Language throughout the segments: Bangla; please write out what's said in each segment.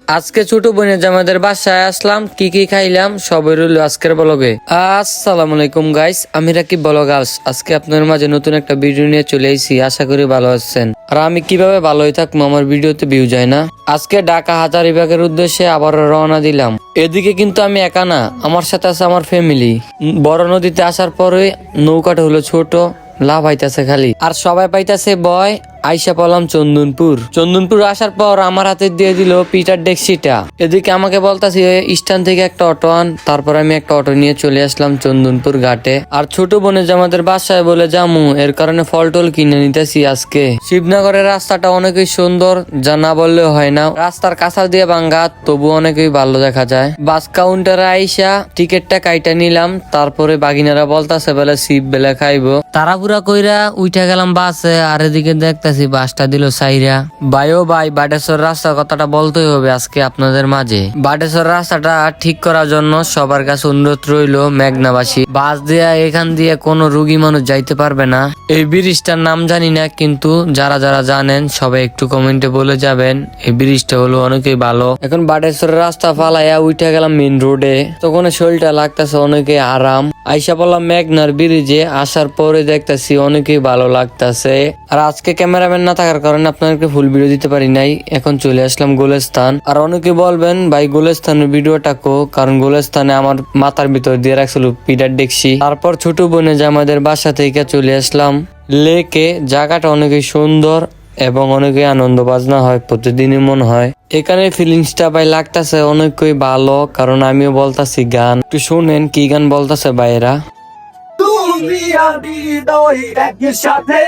আজকে ছোট বোনের জামাইদের বাসায় আসলাম, কি কি খাইলাম সবই রইল আজকের ব্লগে। আসসালামু আলাইকুম গাইস, আমি রাকিব ব্লগার্স। আজকে আপনাদের মাঝে নতুন একটা ভিডিও নিয়ে চলে এসেছি, আশা করি ভালো আছেন। আর আমি কিভাবে ভালোই থাকবো, আমার ভিডিওতে ভিউ যায় না। আজকে ঢাকা হাজারীবাগের উদ্দেশ্যে আবার রওনা দিলাম। এদিকে কিন্তু আমি একা না, আমার সাথে আছে আমার ফ্যামিলি। বড় নদীতে আসার পরে নৌকাটা হলো ছোট, লাভ হইতাছে খালি, আর সবাই পাইতাছে বয়। আইসা পড়লাম চন্দনপুর আসার পর আমার হাতে দিয়ে দিল পিটার ডেক্সিটা। এদিকে আমাকে বলতাছি স্ট্যান্ড থেকে একটা অটো আন। তারপর আমি একটা অটো নিয়ে চলে আসলাম চন্দনপুর ঘাটে। আর ছোট বোনের আমাদের বাসায় বলে যামু, এর কারণে ফল টল কিনে নিতেছি আজকে। শিবনগরের রাস্তাটা অনেকই সুন্দর, যা না বললেও হয় না। রাস্তার কাঁচা দিয়ে ভাঙ্গা, তবু অনেকই ভালো দেখা যায়। বাস কাউন্টারে আইসা টিকিটটা কাইটা নিলাম। তারপরে বাগিনারা বলতাছে বেলা শিব বেলা খাইবো, তাড়াহুড়া কইরা উঠে গেলাম বাসে। আর এদিকে দেখতেছি বাসটা দিল সাইরা। ভাই বাটেশ্বর রাস্তার কথাটা বলতেই হবে আজকে আপনাদের মাঝে। বাটেশ্বর রাস্তাটা ঠিক করার জন্য সবার কাছে অনুরোধ রইল, মেঘনাবাসী বাস দিয়ে এখান দিয়ে কোনো রুগী মানুষ যাইতে পারবে না। এই ব্রিজটার নাম জানি না, কিন্তু যারা যারা জানেন সবাই একটু কমেন্টে বলে যাবেন। এই ব্রিজটা হলো অনেকেই ভালো। এখন বাটেশ্বরের রাস্তা ফালাইয়া উঠে গেলাম মেন রোডে। তখন শরীরটা লাগতেছে অনেকে আরাম। আইসা বললাম মেঘনার ব্রিজে। আসার পরে দেখতেছি অনেকেই ভালো লাগতেছে। আর আজকে ক্যামেরাম্যান না থাকার কারণে আপনাদেরকে ফুল ভিডিও দিতে পারি নাই। এখন চলে আসলাম গোলস্থান। আর অনেকে বলবেন ভাই গোলস্থানের ভিডিওটা কো, কারণ গোলস্থানে আমার মাথার ভিতর দিয়ে রাখছিল পিটার ডেক্সি। তারপর ছোট বোনে আমাদের বাসা থেকে চলে আসলাম লেকে। জায়গাটা অনেকই সুন্দর এবং অনেকে আনন্দ বাজনা হয় প্রতিদিনই মনে হয়। এখানে ফিলিংসটা ভাই লাগতেছে অনেকই ভালো, কারণ আমিও বলতাছি গান। একটু শুনেন কি গান বলতেছে ভাইয়েরা। তুমি আমি দুই একসাথে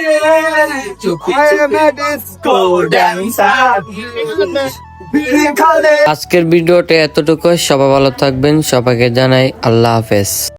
ডিস্কো ড্যান্সার। আজকের ভিডিওটা এতটুকু। সবাই ভালো থাকবেন, সবাইকে জানাই আল্লাহ হাফেজ।